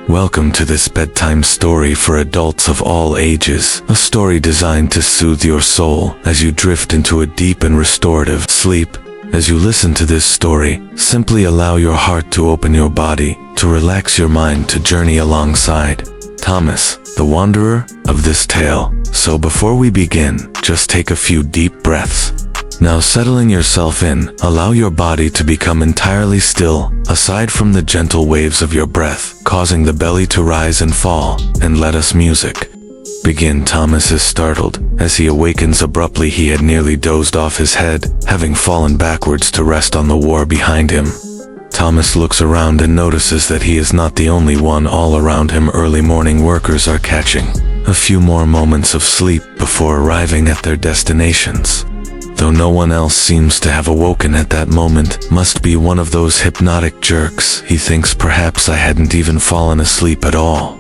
Welcome to this bedtime story for adults of all ages, a story designed to soothe your soul as you drift into a deep and restorative sleep. As you listen to this story, simply allow your heart to open your body, to relax your mind, to journey alongside Thomas, the wanderer, of this tale. So before we begin, just take a few deep breaths. Now settling yourself in, allow your body to become entirely still, aside from the gentle waves of your breath, causing the belly to rise and fall, and let us music begin. Thomas is startled. As he awakens abruptly, he had nearly dozed off his head, having fallen backwards to rest on the war behind him. Thomas looks around and notices that he is not the only one. All around him, early morning workers are catching a few more moments of sleep before arriving at their destinations. Though no one else seems to have awoken at that moment, must be one of those hypnotic jerks. He thinks perhaps I hadn't even fallen asleep at all.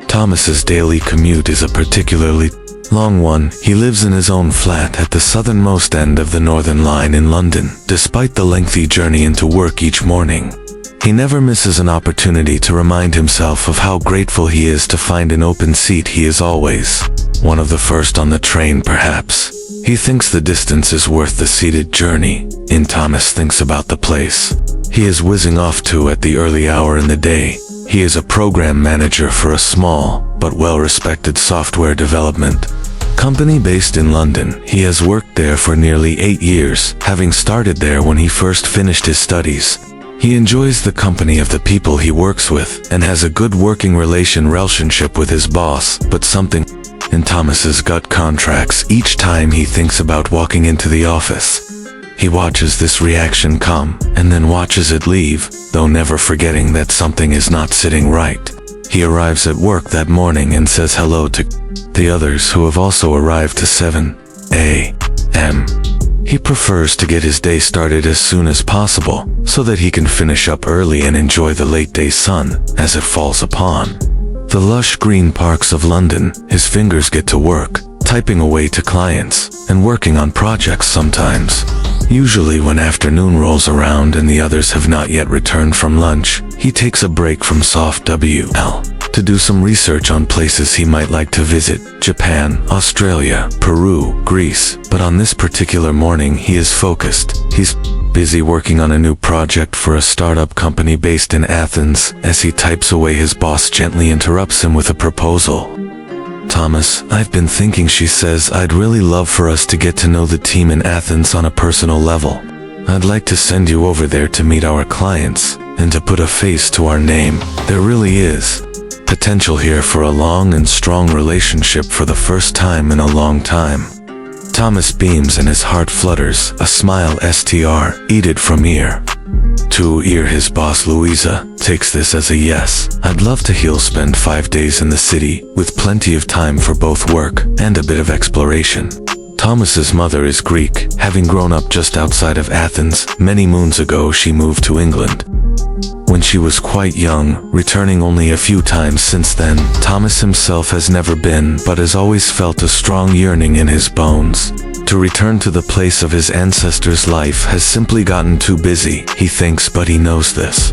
Thomas's daily commute is a particularly long one. He lives in his own flat at the southernmost end of the Northern Line in London. Despite the lengthy journey into work each morning, he never misses an opportunity to remind himself of how grateful he is to find an open seat. He is always one of the first on the train, perhaps. He thinks the distance is worth the seated journey. Thomas thinks about the place he is whizzing off to at the early hour in the day. He is a program manager for a small but well-respected software development company based in London. He has worked there for nearly 8 years, having started there when he first finished his studies. He enjoys the company of the people he works with and has a good working relationship with his boss, but something in Thomas's gut contracts each time he thinks about walking into the office. He watches this reaction come and then watches it leave, though never forgetting that something is not sitting right. He arrives at work that morning and says hello to the others who have also arrived to 7 a.m. He prefers to get his day started as soon as possible so that he can finish up early and enjoy the late day sun as it falls upon the lush green parks of London. His fingers get to work, typing away to clients and working on projects sometimes. Usually when afternoon rolls around and the others have not yet returned from lunch, he takes a break from soft WL to do some research on places he might like to visit: Japan, Australia, Peru, Greece. But on this particular morning he is focused. He's busy working on a new project for a startup company based in Athens. As he types away, his boss gently interrupts him with a proposal. "Thomas, I've been thinking," she says. "I'd really love for us to get to know the team in Athens on a personal level. I'd like to send you over there to meet our clients and to put a face to our name. There really is potential here for a long and strong relationship for the first time in a long time." Thomas beams and his heart flutters, a smile eated from ear to ear. His boss, Louisa, takes this as a yes. "I'd love to." He'll spend 5 days in the city, with plenty of time for both work and a bit of exploration. Thomas's mother is Greek, having grown up just outside of Athens. Many moons ago she moved to England when she was quite young, returning only a few times since then. Thomas himself has never been, but has always felt a strong yearning in his bones to return to the place of his ancestors. Life has simply gotten too busy, he thinks, but he knows this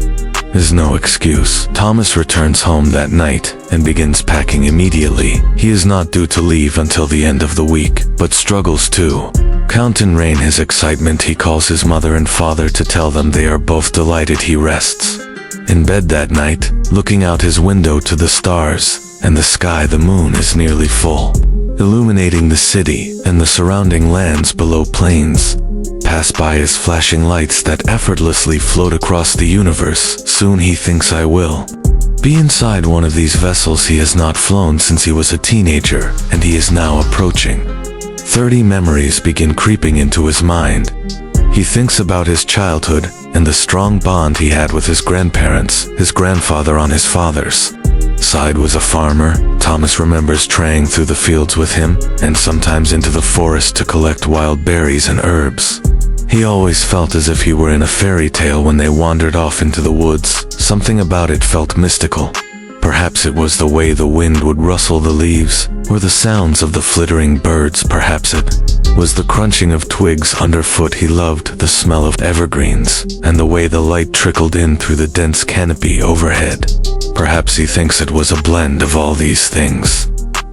is no excuse. Thomas returns home that night and begins packing immediately. He is not due to leave until the end of the week, but struggles to count and rein his excitement. He calls his mother and father to tell them they are both delighted. He rests in bed that night, looking out his window to the stars and the sky. The moon is nearly full, illuminating the city, and the surrounding lands below planes pass by as flashing lights that effortlessly float across the universe. Soon he thinks, "I will be inside one of these vessels." He has not flown since he was a teenager, and he is now approaching 30. Memories begin creeping into his mind. He thinks about his childhood and the strong bond he had with his grandparents. His grandfather on his father's side was a farmer. Thomas remembers straying through the fields with him, and sometimes into the forest to collect wild berries and herbs. He always felt as if he were in a fairy tale when they wandered off into the woods. Something about it felt mystical. Perhaps it was the way the wind would rustle the leaves, or the sounds of the flittering birds. Perhaps it was the crunching of twigs underfoot. He loved the smell of evergreens and the way the light trickled in through the dense canopy overhead. Perhaps perhaps he thinks it was a blend of all these things.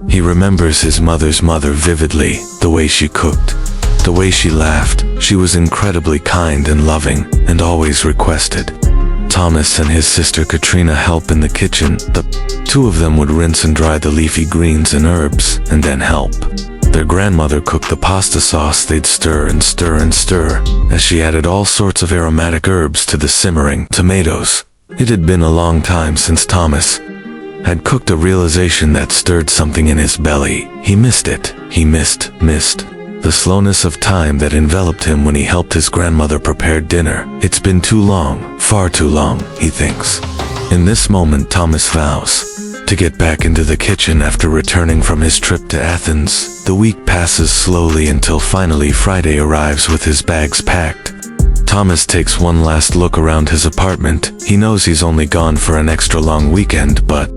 He remembers his mother's mother vividly, the way she cooked, the way she laughed. She was incredibly kind and loving, and always requested Thomas and his sister Katrina help in the kitchen. The two of them would rinse and dry the leafy greens and herbs, and then help. Their grandmother cooked the pasta sauce. They'd stir and stir and stir, as she added all sorts of aromatic herbs to the simmering tomatoes. It had been a long time since Thomas had cooked. A realization that stirred something in his belly. He missed it. He missed the slowness of time that enveloped him when he helped his grandmother prepare dinner. It's been too long, far too long, he thinks. In this moment, Thomas vows to get back into the kitchen after returning from his trip to Athens. The week passes slowly until finally Friday arrives with his bags packed. Thomas takes one last look around his apartment. He knows he's only gone for an extra long weekend, but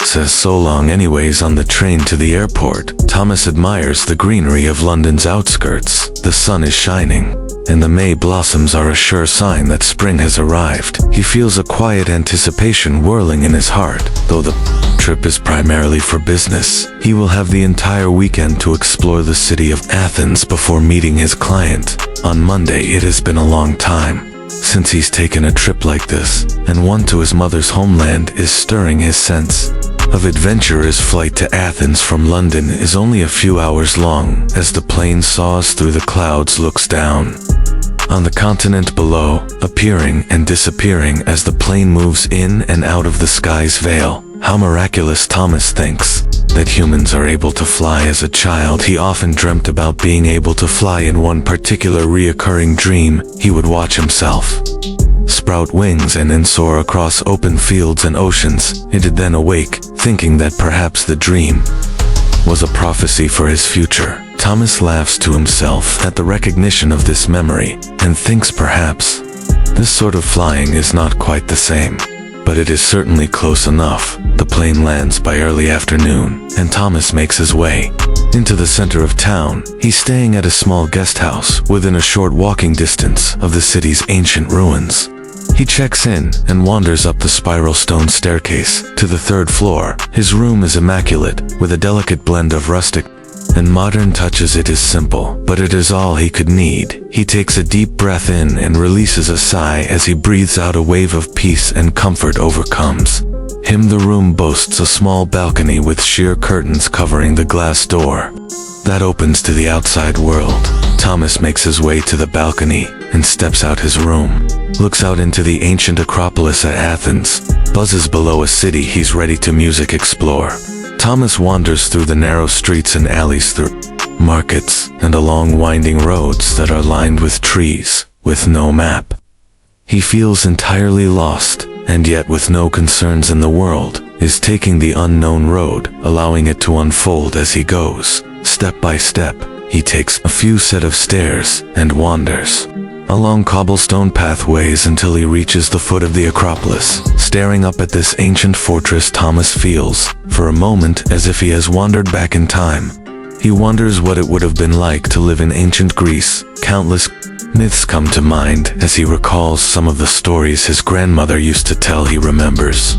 says so long anyways. On the train to the airport, Thomas admires the greenery of London's outskirts. The sun is shining, and the May blossoms are a sure sign that spring has arrived. He feels a quiet anticipation whirling in his heart. Though the trip is primarily for business, he will have the entire weekend to explore the city of Athens before meeting his client on Monday. It has been a long time since he's taken a trip like this, and one to his mother's homeland is stirring his sense of adventure. His flight to Athens from London is only a few hours long. As the plane saws through the clouds, looks down on the continent below, appearing and disappearing as the plane moves in and out of the sky's veil. How miraculous, Thomas thinks, that humans are able to fly. As a child, he often dreamt about being able to fly. In one particular reoccurring dream, he would watch himself sprout wings and then soar across open fields and oceans. He'd then awake, thinking that perhaps the dream was a prophecy for his future. Thomas laughs to himself at the recognition of this memory, and thinks perhaps this sort of flying is not quite the same, but it is certainly close enough. The plane lands by early afternoon, and Thomas makes his way into the center of town. He's staying at a small guest house within a short walking distance of the city's ancient ruins. He checks in and wanders up the spiral stone staircase to the third floor. His room is immaculate, with a delicate blend of rustic and modern touches. It is simple, but it is all he could need. He takes a deep breath in and releases a sigh as he breathes out. A wave of peace and comfort overcomes him. The room boasts a small balcony with sheer curtains covering the glass door that opens to the outside world. Thomas makes his way to the balcony and steps out his room, looks out into the ancient Acropolis at Athens, buzzes below a city he's ready to music explore. Thomas wanders through the narrow streets and alleys, through markets, and along winding roads that are lined with trees, with no map. He feels entirely lost, and yet with no concerns in the world, is taking the unknown road, allowing it to unfold as he goes. Step by step, he takes a few set of stairs and wanders along cobblestone pathways until he reaches the foot of the Acropolis. Staring up at this ancient fortress, Thomas feels, for a moment, as if he has wandered back in time. He wonders what it would have been like to live in ancient Greece. Countless myths come to mind as he recalls some of the stories his grandmother used to tell. He remembers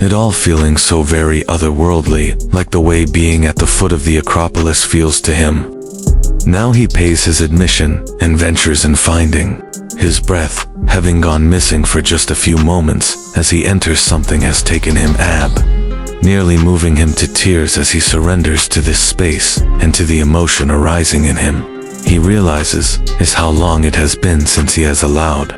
it all feeling so very otherworldly, like the way being at the foot of the Acropolis feels to him. Now he pays his admission and ventures in, finding his breath having gone missing for just a few moments. As he enters, something has taken him nearly moving him to tears as he surrenders to this space and to the emotion arising in him. He realizes is how long it has been since he has allowed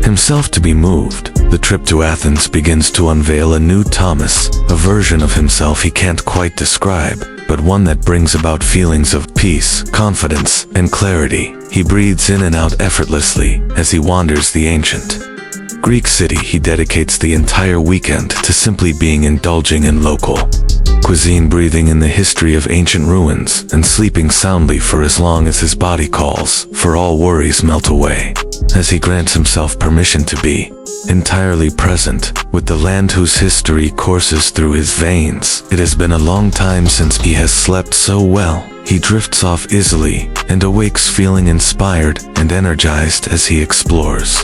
himself to be moved. The trip to Athens begins to unveil a new Thomas, a version of himself he can't quite describe, but one that brings about feelings of peace, confidence, and clarity. He breathes in and out effortlessly as he wanders the ancient Greek city. He dedicates the entire weekend to simply indulging in local cuisine, breathing in the history of ancient ruins, and sleeping soundly for as long as his body calls, for all worries melt away, as he grants himself permission to be entirely present with the land whose history courses through his veins. It has been a long time since he has slept so well. He drifts off easily and awakes feeling inspired and energized as he explores.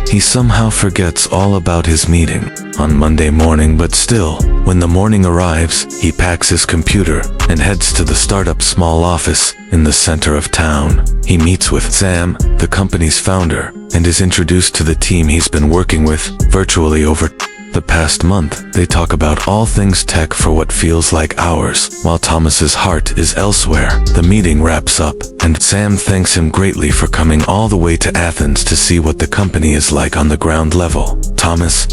He somehow forgets all about his meeting on Monday morning, but still, when the morning arrives, he packs his computer and heads to the startup small office in the center of town. He meets with Sam, the company's founder, and is introduced to the team he's been working with virtually over the past month. They talk about all things tech for what feels like hours, while Thomas's heart is elsewhere. The meeting wraps up, and Sam thanks him greatly for coming all the way to Athens to see what the company is like on the ground level. Thomas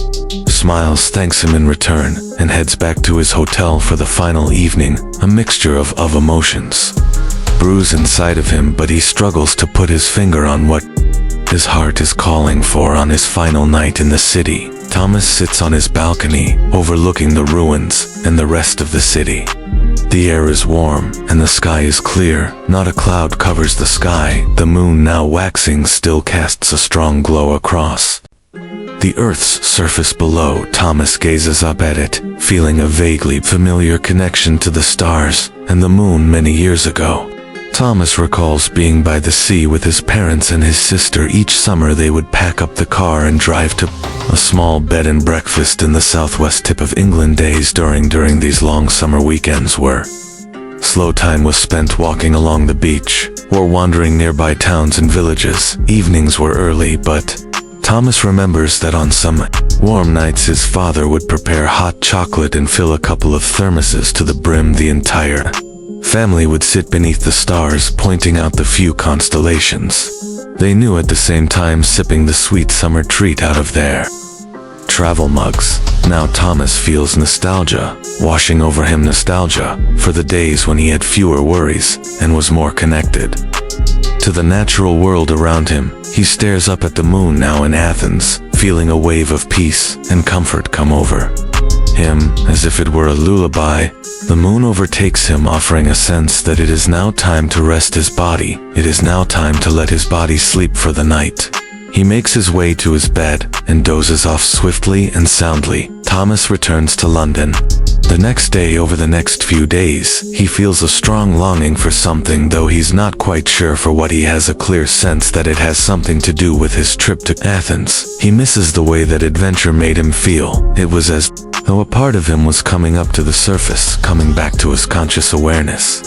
smiles, thanks him in return, and heads back to his hotel for the final evening. A mixture of emotions brews inside of him, but he struggles to put his finger on what his heart is calling for on his final night in the city. Thomas sits on his balcony, overlooking the ruins and the rest of the city. The air is warm, and the sky is clear. Not a cloud covers the sky. The moon, now waxing, still casts a strong glow across the Earth's surface below. Thomas gazes up at it, feeling a vaguely familiar connection to the stars and the moon many years ago. Thomas recalls being by the sea with his parents and his sister. Each summer they would pack up the car and drive to a small bed and breakfast in the southwest tip of England. Days during these long summer weekends were slow. Time was spent walking along the beach or wandering nearby towns and villages. Evenings were early, but Thomas remembers that on some warm nights his father would prepare hot chocolate and fill a couple of thermoses to the brim. The entire family would sit beneath the stars, pointing out the few constellations. They knew at the same time, sipping the sweet summer treat out of their travel mugs. Now Thomas feels nostalgia washing over him, nostalgia for the days when he had fewer worries and was more connected to the natural world around him. He stares up at the moon now in Athens, feeling a wave of peace and comfort come over him, as if it were a lullaby. The moon overtakes him, offering a sense that it is now time to rest his body. It is now time to let his body sleep for the night. He makes his way to his bed and dozes off swiftly and soundly. Thomas returns to London the next day. Over the next few days, he feels a strong longing for something, though he's not quite sure for what. He has a clear sense that it has something to do with his trip to Athens. He misses the way that adventure made him feel. It was as though a part of him was coming up to the surface, coming back to his conscious awareness.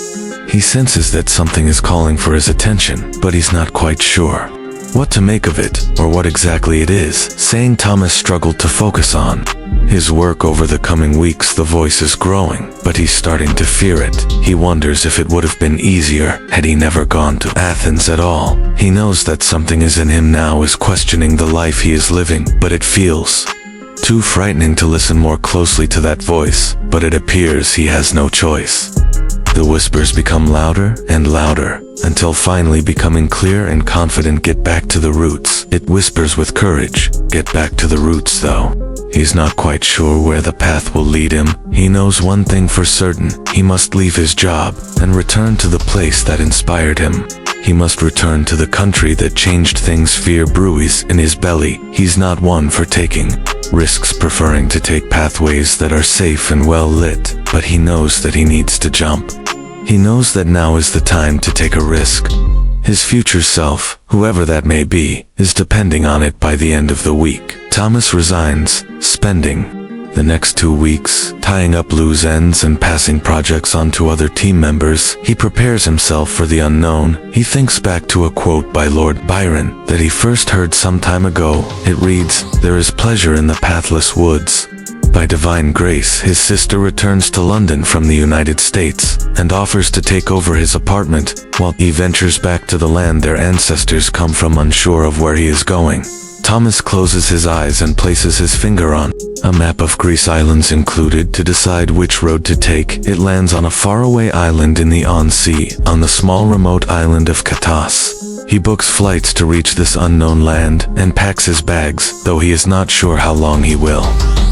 He senses that something is calling for his attention, but he's not quite sure what to make of it, or what exactly it is saying. Thomas struggled to focus on his work over the coming weeks. The voice is growing, but he's starting to fear it. He wonders if it would have been easier had he never gone to Athens at all. He knows that something is in him now, is questioning the life he is living, but it feels too frightening to listen more closely to that voice. But it appears he has no choice. The whispers become louder and louder, until finally becoming clear and confident. Get back to the roots. It whispers with courage. Get back to the roots, though. He's not quite sure where the path will lead him. He knows one thing for certain. He must leave his job and return to the place that inspired him. He must return to the country that changed things. Fear brews in his belly. He's not one for taking risks, preferring to take pathways that are safe and well lit, but he knows that he needs to jump. He knows that now is the time to take a risk. His future self, whoever that may be, is depending on it. By the end of the week, Thomas resigns, spending the next 2 weeks tying up loose ends and passing projects on to other team members. He prepares himself for the unknown. He thinks back to a quote by Lord Byron that he first heard some time ago. It reads, "There is pleasure in the pathless woods." By divine grace, his sister returns to London from the United States and offers to take over his apartment while he ventures back to the land their ancestors come from, unsure of where he is going. Thomas closes his eyes and places his finger on a map of Greece, islands included, to decide which road to take. It lands on a faraway island in the Sea, on the small remote island of Katos. He books flights to reach this unknown land and packs his bags, though he is not sure how long he will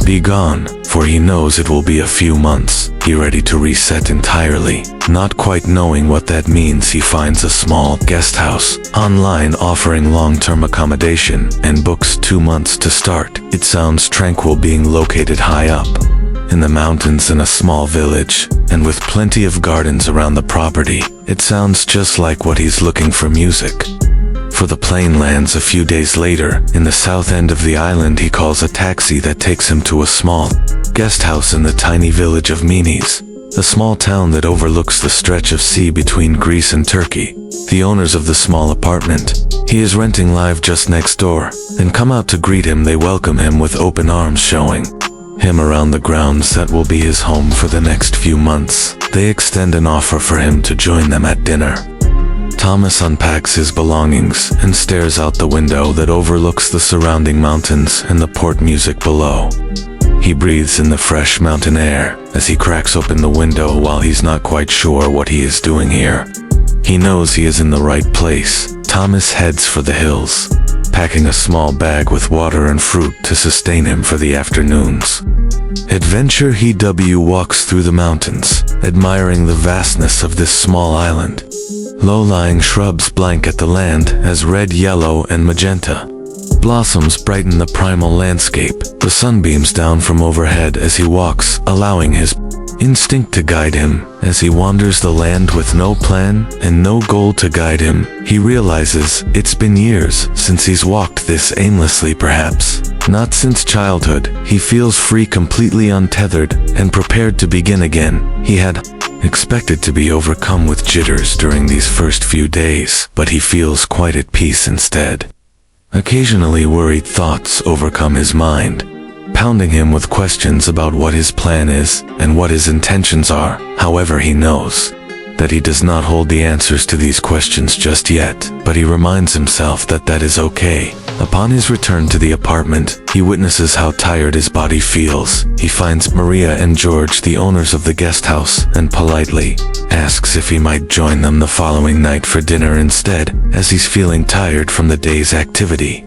be gone, for he knows it will be a few months. He ready to reset entirely. Not quite knowing what that means, he finds a small guest house online offering long-term accommodation and books 2 months to start. It sounds tranquil, being located high up in the mountains in a small village, and with plenty of gardens around the property. It sounds just like what he's looking for. Music for the plane lands a few days later. In the south end of the island, he calls a taxi that takes him to a small guest house in the tiny village of Menes, a small town that overlooks the stretch of sea between Greece and Turkey. The owners of the small apartment he is renting live just next door and come out to greet him. They welcome him with open arms, showing him around the grounds that will be his home for the next few months. They extend an offer for him to join them at dinner. Thomas unpacks his belongings and stares out the window that overlooks the surrounding mountains and the port music below. He breathes in the fresh mountain air as he cracks open the window. While he's not quite sure what he is doing here, he knows he is in the right place. Thomas heads for the hills, packing a small bag with water and fruit to sustain him for the afternoon's adventure. He walks through the mountains, admiring the vastness of this small island. Low-lying shrubs blanket the land as red, yellow, and magenta blossoms brighten the primal landscape. The sun beams down from overhead as he walks, allowing his instinct to guide him. As he wanders the land with no plan and no goal to guide him, he realizes it's been years since he's walked this aimlessly, perhaps not since childhood. He feels free, completely untethered, and prepared to begin again. He had expected to be overcome with jitters during these first few days, but he feels quite at peace instead. Occasionally, worried thoughts overcome his mind, pounding him with questions about what his plan is and what his intentions are. However, he knows that he does not hold the answers to these questions just yet, but he reminds himself that that is okay. Upon his return to the apartment, he witnesses how tired his body feels. He finds Maria and George, the owners of the guest house, and politely asks if he might join them the following night for dinner instead, as he's feeling tired from the day's activity.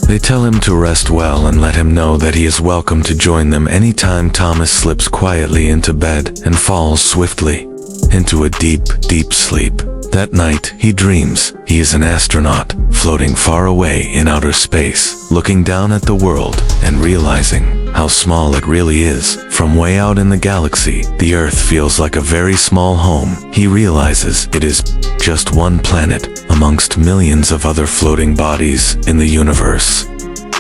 They tell him to rest well and let him know that he is welcome to join them anytime. Thomas slips quietly into bed and falls swiftly into a deep, deep sleep. That night, he dreams he is an astronaut floating far away in outer space, looking down at the world and realizing how small it really is. From way out in the galaxy, the Earth feels like a very small home. He realizes it is just one planet amongst millions of other floating bodies in the universe.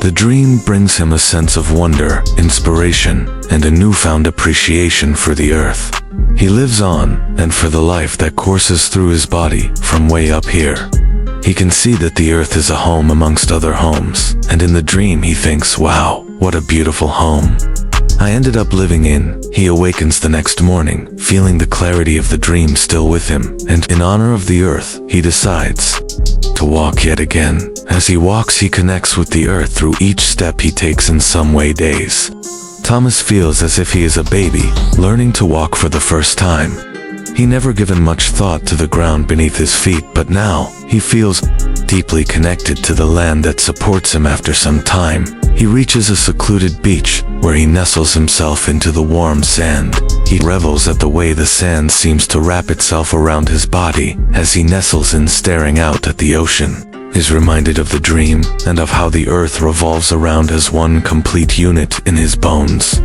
The dream brings him a sense of wonder, inspiration, and a newfound appreciation for the Earth. He lives on, and for the life that courses through his body from way up here. He can see that the Earth is a home amongst other homes, and in the dream he thinks, wow, what a beautiful home I ended up living in. He awakens the next morning, feeling the clarity of the dream still with him, and in honor of the Earth, he decides to walk yet again. As he walks, he connects with the Earth through each step he takes. In some way, days, Thomas feels as if he is a baby, learning to walk for the first time. He never given much thought to the ground beneath his feet, but now he feels deeply connected to the land that supports him. After some time, he reaches a secluded beach where he nestles himself into the warm sand. He revels at the way the sand seems to wrap itself around his body as he nestles in, staring out at the ocean. Is reminded of the dream and of how the Earth revolves around as one complete unit in his bones.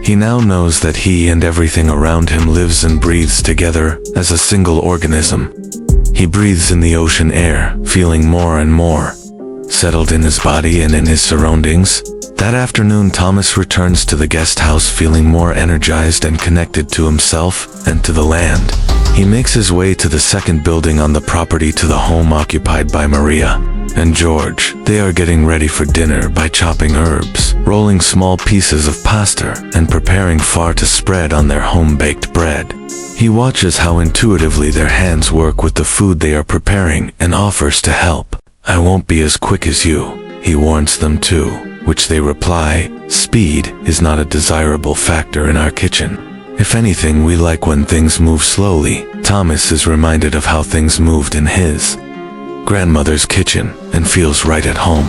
He now knows that he and everything around him lives and breathes together as a single organism. He breathes in the ocean air, feeling more and more settled in his body and in his surroundings. That afternoon, Thomas returns to the guest house feeling more energized and connected to himself and to the land. He makes his way to the second building on the property, to the home occupied by Maria and George. They are getting ready for dinner by chopping herbs, rolling small pieces of pasta, and preparing far to spread on their home-baked bread. He watches how intuitively their hands work with the food they are preparing and offers to help. "I won't be as quick as you," he warns them to, which they reply, "Speed is not a desirable factor in our kitchen. If anything, we like when things move slowly." Thomas is reminded of how things moved in his grandmother's kitchen and feels right at home.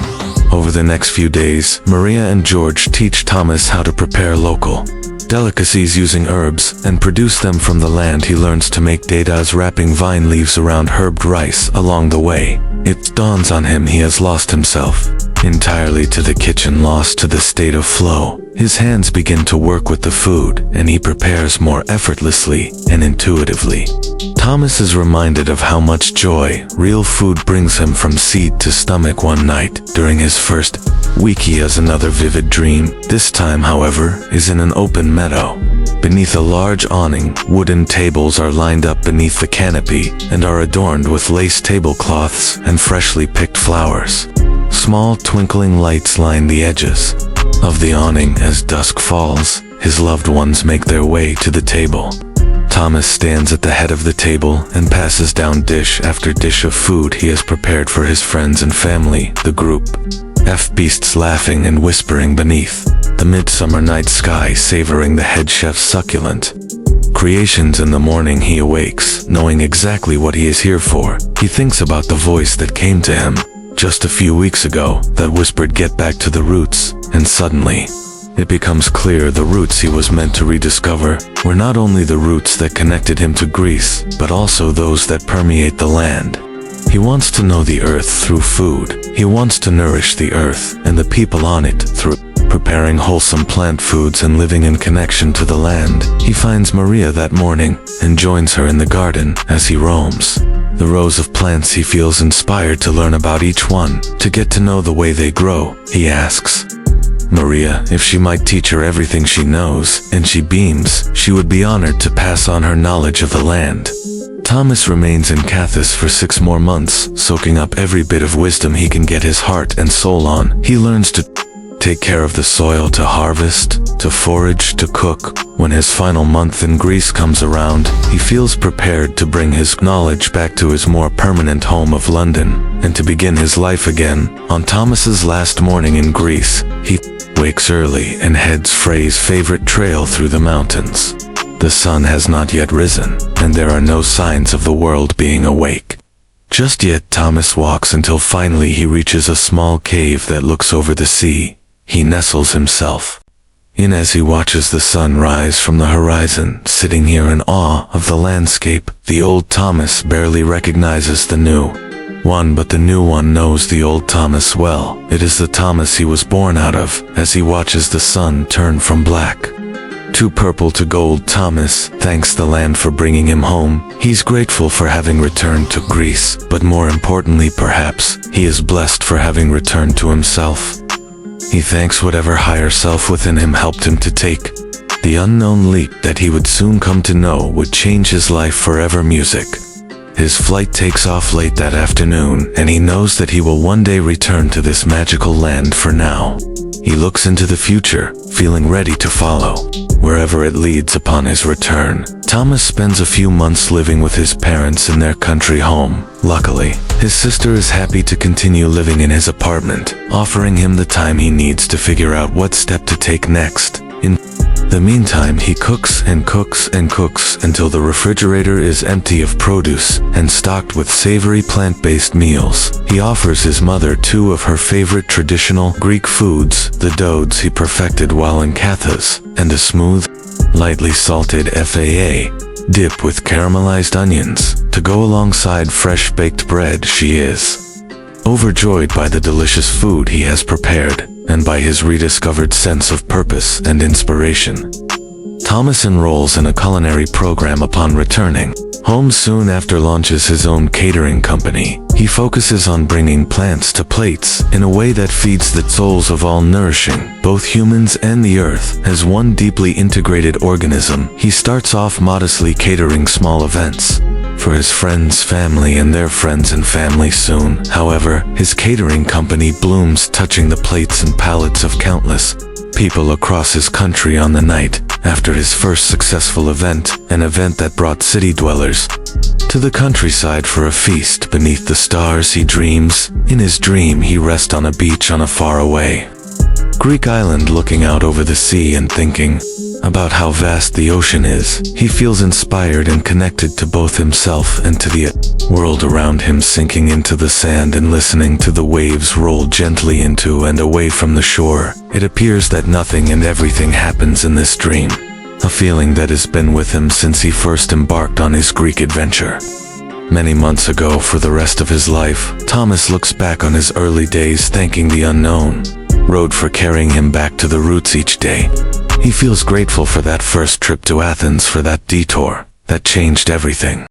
Over the next few days, Maria and George teach Thomas how to prepare local delicacies using herbs and produce them from the land. He learns to make dadas, wrapping vine leaves around herbed rice. Along the way, it dawns on him he has lost himself entirely to the kitchen, lost to the state of flow. His hands begin to work with the food, and he prepares more effortlessly and intuitively. Thomas is reminded of how much joy real food brings him from seed to stomach. One night, during his first week, he has another vivid dream. This time, however, is in an open meadow. Beneath a large awning, wooden tables are lined up beneath the canopy and are adorned with lace tablecloths and freshly picked flowers. Small twinkling lights line the edges of the awning. As dusk falls, his loved ones make their way to the table. Thomas stands at the head of the table and passes down dish after dish of food he has prepared for his friends and family. The group feasts, laughing and whispering beneath the midsummer night sky, savoring the head chef's succulent creations. In the morning, he awakes, knowing exactly what he is here for. He thinks about the voice that came to him just a few weeks ago, that whispered, "Get back to the roots," and suddenly, it becomes clear the roots he was meant to rediscover were not only the roots that connected him to Greece, but also those that permeate the land. He wants to know the earth through food. He wants to nourish the earth and the people on it through preparing wholesome plant foods and living in connection to the land. He finds Maria that morning and joins her in the garden. As he roams the rows of plants, he feels inspired to learn about each one, to get to know the way they grow. He asks Maria if she might teach her everything she knows, and she beams. She would be honored to pass on her knowledge of the land. Thomas remains in Cathis for 6 more months, soaking up every bit of wisdom he can get his heart and soul on. He learns to take care of the soil, to harvest, to forage, to cook. When his final month in Greece comes around, he feels prepared to bring his knowledge back to his more permanent home of London, and to begin his life again. On Thomas's last morning in Greece, he wakes early and heads for his favorite trail through the mountains. The sun has not yet risen, and there are no signs of the world being awake just yet. Thomas walks until finally he reaches a small cave that looks over the sea. He nestles himself in as he watches the sun rise from the horizon, sitting here in awe of the landscape. The old Thomas barely recognizes the new one, but the new one knows the old Thomas well. It is the Thomas he was born out of. As he watches the sun turn from black to purple to gold, Thomas thanks the land for bringing him home. He's grateful for having returned to Greece, but more importantly perhaps, he is blessed for having returned to himself. He thanks whatever higher self within him helped him to take the unknown leap that he would soon come to know would change his life forever. Music. His flight takes off late that afternoon, and he knows that he will one day return to this magical land. For now, he looks into the future, feeling ready to follow wherever it leads. Upon his return, Thomas spends a few months living with his parents in their country home. Luckily, his sister is happy to continue living in his apartment, offering him the time he needs to figure out what step to take next. In the meantime, he cooks and cooks and cooks until the refrigerator is empty of produce and stocked with savory plant-based meals. He offers his mother 2 of her favorite traditional Greek foods, the dodes he perfected while in Cathis, and a smooth, lightly salted faa dip with caramelized onions to go alongside fresh baked bread. She is overjoyed by the delicious food he has prepared, and by his rediscovered sense of purpose and inspiration. Thomas enrolls in a culinary program upon returning home. Soon after, launches his own catering company. He focuses on bringing plants to plates in a way that feeds the souls of all, nourishing both humans and the earth as one deeply integrated organism. He starts off modestly, catering small events for his friends, family, and their friends and family. Soon, however, his catering company blooms, touching the plates and palates of countless people across his country. On the night after his first successful event, an event that brought city dwellers to the countryside for a feast beneath the stars, he dreams. In his dream, he rests on a beach on a faraway Greek island, looking out over the sea and thinking about how vast the ocean is. He feels inspired and connected to both himself and to the world around him, sinking into the sand and listening to the waves roll gently into and away from the shore. It appears that nothing and everything happens in this dream, a feeling that has been with him since he first embarked on his Greek adventure. Many months ago, for the rest of his life, Thomas looks back on his early days thanking the unknown road for carrying him back to the roots each day. He feels grateful for that first trip to Athens, for that detour that changed everything.